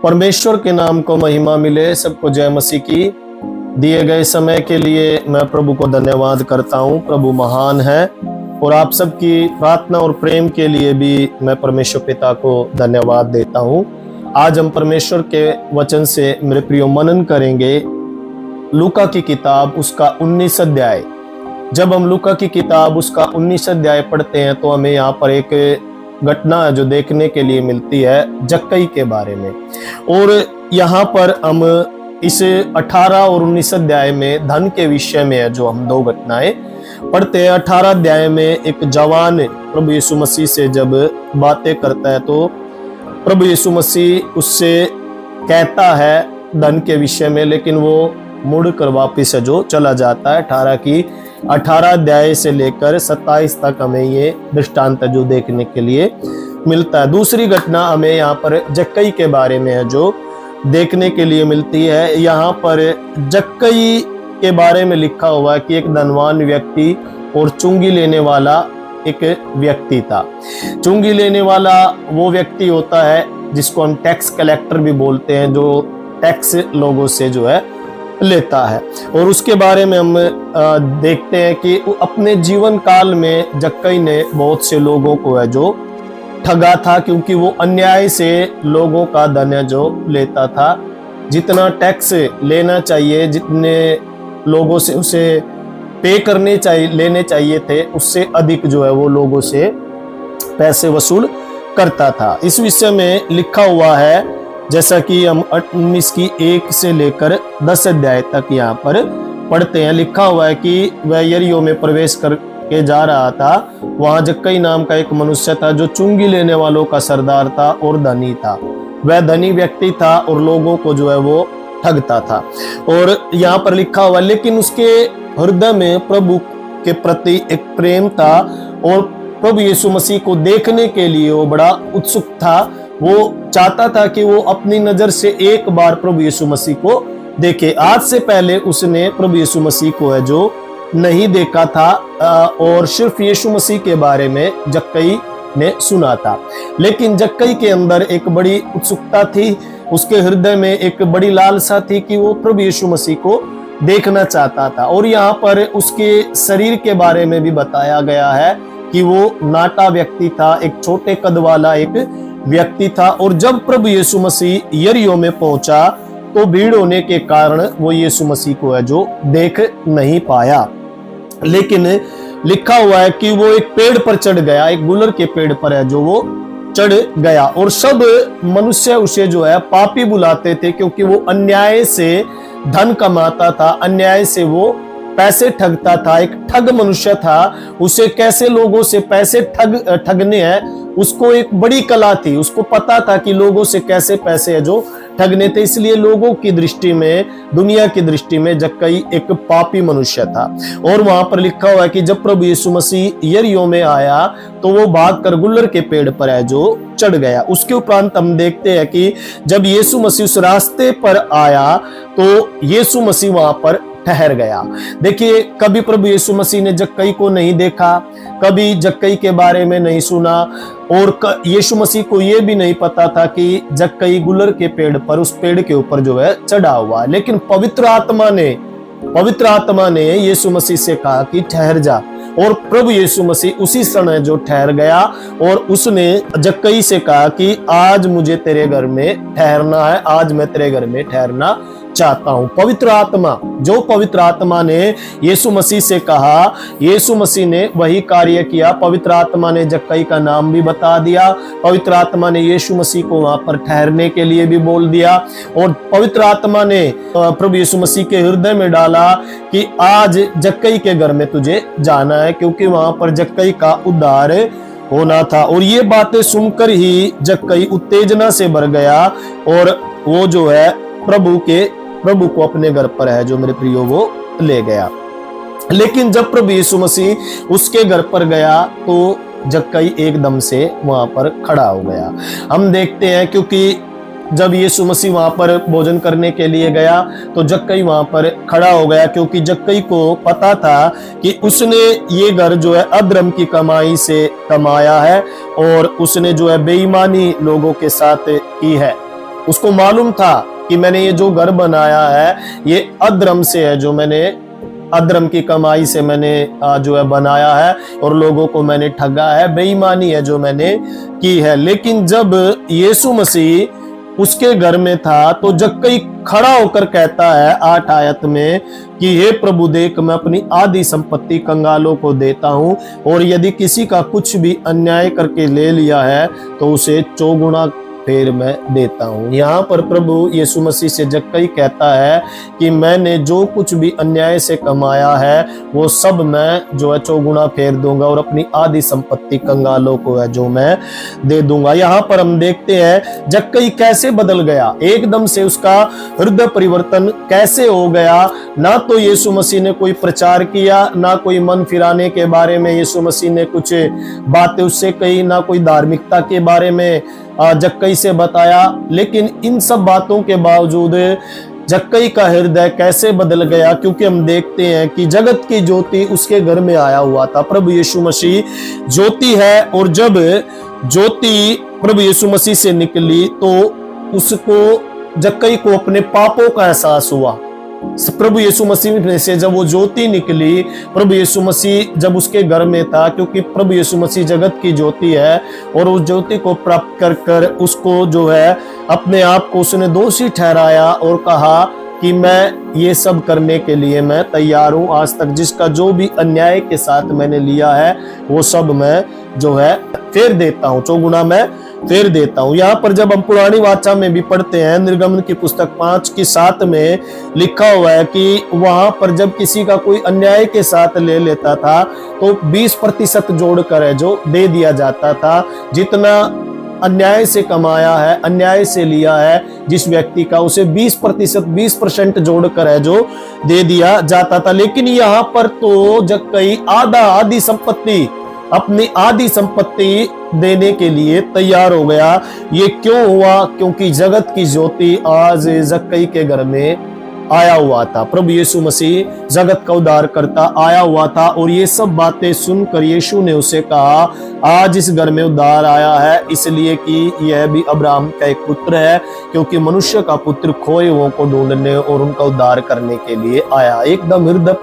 परमेश्वर के नाम को महिमा मिले। सबको जय मसीह की। दिए गए समय के लिए मैं प्रभु को धन्यवाद करता हूँ। प्रभु महान है और आप सबकी प्रार्थना और प्रेम के लिए भी मैं परमेश्वर पिता को धन्यवाद देता हूँ। आज हम परमेश्वर के वचन से मेरे प्रियो मनन करेंगे लूका की किताब उसका 19 अध्याय। जब हम लूका की किताब उसका 19 अध्याय पढ़ते हैं तो हमें यहाँ पर एक घटना जो देखने के लिए मिलती है जक्कई के बारे में। और यहाँ पर हम इस 18 और 19 अध्याय में धन के विषय में है जो हम दो घटनाएं पढ़ते हैं। 18 अध्याय में एक जवान प्रभु यीशु मसीह से जब बातें करता है तो प्रभु यीशु मसीह उससे कहता है धन के विषय में, लेकिन वो मुड़कर वापिस जो चला जाता है। 18 अध्याय से लेकर 27 तक हमें ये दृष्टांत जो देखने के लिए मिलता है। दूसरी घटना हमें यहाँ पर जक्कई के बारे में है जो देखने के लिए मिलती है। यहाँ पर जक्कई के बारे में लिखा हुआ है कि एक धनवान व्यक्ति और चुंगी लेने वाला एक व्यक्ति था। चुंगी लेने वाला वो व्यक्ति होता है जिसको हम टैक्स कलेक्टर भी बोलते हैं, जो टैक्स लोगों से जो है लेता है। और उसके बारे में हम देखते हैं कि अपने जीवन काल में जक्कई ने बहुत से लोगों को है जो ठगा था, क्योंकि वो अन्याय से लोगों का धन जो लेता था। जितना टैक्स लेना चाहिए, जितने लोगों से उसे पे करने चाहिए लेने चाहिए थे, उससे अधिक जो है वो लोगों से पैसे वसूल करता था। इस विषय में लिखा हुआ है, जैसा कि हम 19 की 1 से लेकर 10 अध्याय तक यहाँ पर पढ़ते हैं। लिखा हुआ है कि वह यरीहो में प्रवेश करके जा रहा था। वहां जक्कई नाम का एक मनुष्य था जो चुंगी लेने वालों का सरदार था और धनी था। वह धनी व्यक्ति था और लोगों को जो है वो ठगता था। और यहाँ पर लिखा हुआ, लेकिन उसके हृदय में प्रभु के प्रति एक प्रेम था और प्रभु यीशु मसीह को देखने के लिए वो बड़ा उत्सुक था। वो चाहता था कि वो अपनी नजर से एक बार प्रभु यीशु मसीह को देखे। आज से पहले उसने प्रभु यीशु मसीह को है जो नहीं देखा था और सिर्फ यीशु मसीह के बारे में जक्कई ने सुना था। लेकिन जक्कई के अंदर एक बड़ी उत्सुकता थी, उसके हृदय में एक बड़ी लालसा थी कि वो प्रभु यीशु मसीह को देखना चाहता था। और यहाँ पर उसके शरीर के बारे में भी बताया गया है कि वो नाटा व्यक्ति था, एक छोटे कद वाला एक व्यक्ति था। और जब प्रभु यीशु मसीह यरीहो में पहुंचा तो भीड़ होने के कारण वो यीशु मसीह को है जो देख नहीं पाया। लेकिन लिखा हुआ है कि वो एक पेड़ पर चढ़ गया, एक गुलर के पेड़ पर है जो वो चढ़ गया। और सब मनुष्य उसे जो है पापी बुलाते थे, क्योंकि वो अन्याय से धन कमाता था, अन्याय से वो पैसे ठगता था, एक ठग मनुष्य था। उसे कैसे लोगों से पैसे ठगने हैं उसको एक बड़ी कला थी। उसको पता था कि लोगों से कैसे पैसे है जो ठगने थे। इसलिए लोगों की दृष्टि में, दुनिया की दृष्टि में जक्कई एक पापी मनुष्य था। और वहां पर लिखा हुआ है कि जब प्रभु यीशु मसीह यरीहो में आया तो वो भागकर गुलर के पेड़ पर है जो चढ़ गया। उसके उपरांत हम देखते हैं कि जब यीशु मसीह उस रास्ते पर आया तो यीशु मसीह वहां पर ठहर गया। देखिए, कभी प्रभु यीशु मसीह ने जक्कई को नहीं देखा, कभी जक्कई के बारे में नहीं सुना, और यीशु मसीह को यह भी नहीं पता था कि जक्कई गुलर के पेड़ पर, उस पेड़ के ऊपर जो है चढ़ा हुआ। लेकिन पवित्र आत्मा ने यीशु मसीह से कहा कि ठहर जा, और प्रभु यीशु मसीह उसी समय जो ठहर गया और उसने जक्कई से कहा कि आज मुझे तेरे घर में ठहरना है, आज मैं तेरे घर में ठहरना चाहता हूं। पवित्र आत्मा ने यीशु मसीह से कहा, यीशु मसीह ने वही कार्य किया। पवित्र आत्मा ने जक्कई का नाम भी बता दिया, पवित्र आत्मा ने यीशु मसीह को वहां पर ठहरने के लिए भी बोल दिया, और पवित्र आत्मा ने प्रभु यीशु मसीह के हृदय में डाला कि आज जक्कई के घर में तुझे जाना है, क्योंकि वहां पर जक्कई का उद्धार होना था। और ये बातें सुनकर ही जक्कई उत्तेजना से भर गया और वो जो है प्रभु को अपने घर पर है जो मेरे प्रियो वो ले गया। लेकिन जब प्रभु यीशु मसीह उसके घर पर गया तो जक्कई एकदम से वहां पर खड़ा हो गया। हम देखते हैं क्योंकि जब यीशु मसीह वहां पर भोजन करने के लिए गया तो जक्कई वहां पर खड़ा हो गया, क्योंकि जक्कई को पता था कि उसने ये घर जो है अधर्म की कमाई से कमाया है और उसने जो है बेईमानी लोगों के साथ की है। उसको मालूम था कि मैंने ये जो घर बनाया है ये अधर्म से है, जो मैंने अधर्म की कमाई से मैंने जो है बनाया है और लोगों को मैंने ठगा है, बेईमानी है जो मैंने की है। लेकिन जब यीशु मसीह उसके घर में था तो जक्कई खड़ा होकर कहता है 8 आयत में कि हे प्रभु देख, मैं अपनी आधी संपत्ति कंगालों को देता हूं, और यदि किसी का कुछ भी अन्याय करके ले लिया है तो उसे 4 गुना फिर मैं देता हूं। यहाँ पर प्रभु यीशु मसीह से जक्कई कहता है कि मैंने जो कुछ भी अन्याय से कमाया है वो सब मैं जो है 4 गुना फेर दूंगा, और अपनी आधी संपत्ति कंगालों को है जो मैं दे दूंगा। यहाँ पर हम देखते हैं जक्कई कैसे बदल गया, एकदम से उसका हृदय परिवर्तन कैसे हो गया। ना तो यीशु मसीह ने कोई प्रचार किया, ना कोई मन फिराने के बारे में यीशु मसीह ने कुछ बातें उससे कही, ना कोई धार्मिकता के बारे में जक्कई से बताया। लेकिन इन सब बातों के बावजूद जक्कई का हृदय कैसे बदल गया, क्योंकि हम देखते हैं कि जगत की ज्योति उसके घर में आया हुआ था। प्रभु यीशु मसीह ज्योति है, और जब ज्योति प्रभु यीशु मसीह से निकली तो उसको जक्कई को अपने पापों का एहसास हुआ। प्रभु यीशु मसीह में से जब वो ज्योति निकली, प्रभु यीशु मसीह जब उसके घर में था, क्योंकि प्रभु यीशु मसीह जगत की ज्योति है, और उस ज्योति को प्राप्त कर कर उसको जो है अपने आप को उसने दोषी ठहराया और कहा कि मैं ये सब करने के लिए मैं तैयार हूं। आज तक जिसका जो भी अन्याय के साथ मैंने लिया है वो सब मैं जो है फेर देता हूं, 4 गुना मैं फेर देता हूं। यहाँ पर जब हम पुरानी वाचा में भी पढ़ते हैं, निर्गमन की पुस्तक 5:7 में लिखा हुआ है कि वहां पर जब किसी का कोई अन्याय के साथ ले लेता था तो 20% जोड़कर है जो दे दिया जाता था। जितना अन्याय से कमाया है, अन्याय से लिया है जिस व्यक्ति का, उसे 20% जोड़कर है जो दे दिया जाता था। लेकिन यहाँ पर तो जक्कई आधी संपत्ति, अपनी आधी संपत्ति देने के लिए तैयार हो गया। ये क्यों हुआ? क्योंकि जगत की ज्योति आज जक्कई के घर में आया हुआ था। प्रभु यीशु मसीह जगत का उद्धार करता आया हुआ था, और ये सब बातें सुनकर यीशु ने उसे कहा आज इस घर में उद्धार आया है, इसलिए कि यह भी अब्राहम का एक पुत्र है, क्योंकि मनुष्य का पुत्र खोए हुओं को ढूंढने और उनका उद्धार करने के लिए आया। एकदम हृदय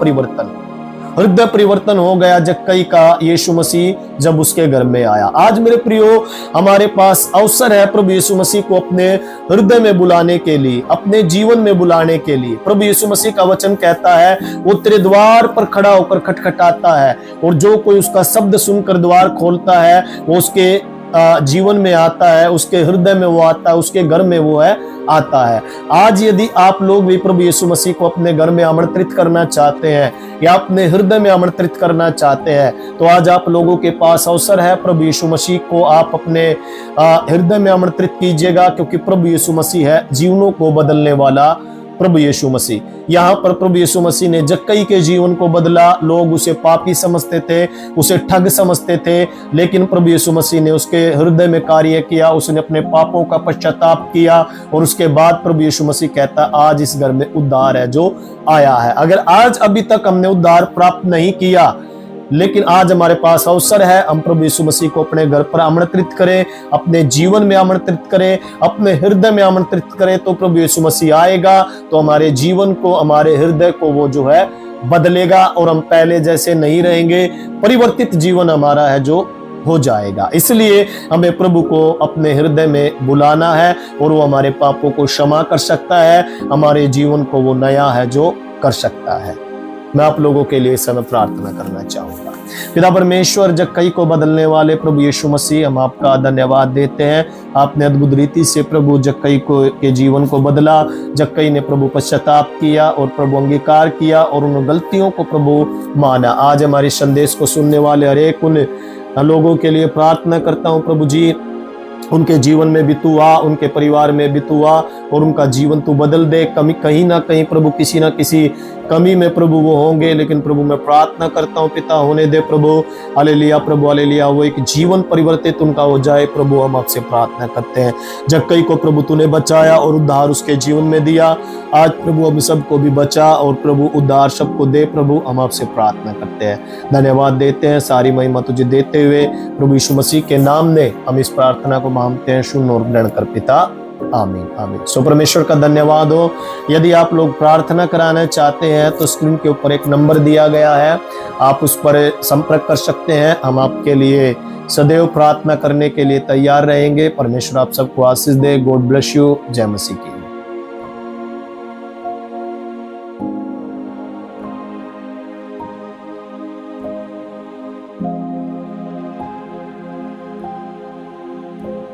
परिवर्तन हो गया जक्कई का यीशु मसीह जब उसके घर में आया। आज मेरे प्रियो, हमारे पास अवसर है प्रभु यीशु मसीह को अपने हृदय में बुलाने के लिए, अपने जीवन में बुलाने के लिए। प्रभु यीशु मसीह का वचन कहता है वो तेरे द्वार पर खड़ा होकर खटखटाता है, और जो कोई उसका शब्द सुनकर द्वार खोलता है वो उसके जीवन में आता है, उसके हृदय में वो आता है, उसके घर में वो है आता है। आज यदि आप लोग भी प्रभु यीशु मसीह को अपने घर में आमंत्रित करना चाहते हैं या अपने हृदय में आमंत्रित करना चाहते हैं, तो आज आप लोगों के पास अवसर है। प्रभु यीशु मसीह को आप अपने हृदय में आमंत्रित कीजिएगा, क्योंकि प्रभु यीशु मसीह है जीवनों को बदलने वाला प्रभु यीशु मसीह। यहाँ पर प्रभु यीशु मसीह ने जक्कई के जीवन को बदला। लोग उसे पापी समझते थे, उसे ठग समझते थे, लेकिन प्रभु यीशु मसीह ने उसके हृदय में कार्य किया, उसने अपने पापों का पश्चाताप किया, और उसके बाद प्रभु यीशु मसीह कहता आज इस घर में उद्धार है जो आया है। अगर आज अभी तक हमने उद्धार प्राप्त नहीं किया, लेकिन आज हमारे पास अवसर है, हम प्रभु यीशु मसीह को अपने घर पर आमंत्रित करें, अपने जीवन में आमंत्रित करें, अपने हृदय में आमंत्रित करें, तो प्रभु यीशु मसीह आएगा तो हमारे जीवन को, हमारे हृदय को वो जो है बदलेगा, और हम पहले जैसे नहीं रहेंगे, परिवर्तित जीवन हमारा है जो हो जाएगा। इसलिए हमें प्रभु को अपने हृदय में बुलाना है, और वो हमारे पापों को क्षमा कर सकता है, हमारे जीवन को वो नया है जो कर सकता है। मैं आप लोगों के लिए इस समय प्रार्थना करना चाहूंगा। पिता परमेश्वर, जक्कई को बदलने वाले प्रभु यीशु मसीह, हम आपका धन्यवाद देते हैं। आपने अद्भुत रीति से प्रभु जक्कई को के जीवन को बदला। जक्कई ने प्रभु पश्चाताप किया और प्रभु अंगीकार किया और उन गलतियों को प्रभु माना। आज हमारे संदेश को सुनने वाले हर एक उन लोगों के लिए प्रार्थना करता हूँ प्रभु जी, उनके जीवन में भी तू आ, उनके परिवार में भी तू आ, और उनका जीवन तू बदल दे। कहीं ना कहीं प्रभु किसी ना किसी कमी में प्रभु वो होंगे, लेकिन प्रभु मैं प्रार्थना करता हूँ पिता, होने दे प्रभु। हालेलुया प्रभु, हालेलुया। वो एक जीवन परिवर्तित उनका हो जाए प्रभु, हम आपसे प्रार्थना करते हैं। जक्कई को प्रभु तूने बचाया और उद्धार उसके जीवन में दिया, आज प्रभु हम सबको भी बचा और प्रभु उद्धार सबको दे प्रभु, हम आपसे प्रार्थना करते हैं, धन्यवाद देते हैं। सारी महिमा तुझे देते हुए प्रभु यीशु मसीह के नाम में हम इस प्रार्थना को मांगते हैं, सुन और ग्रहण कर पिता, आमीन आमीन। सो परमेश्वर का धन्यवाद हो। यदि आप लोग प्रार्थना कराना चाहते हैं तो स्क्रीन के ऊपर एक नंबर दिया गया है, आप उस पर संपर्क कर सकते हैं। हम आपके लिए सदैव प्रार्थना करने के लिए तैयार रहेंगे। परमेश्वर आप सबको आशीष दे। God bless you. जय मसीह की।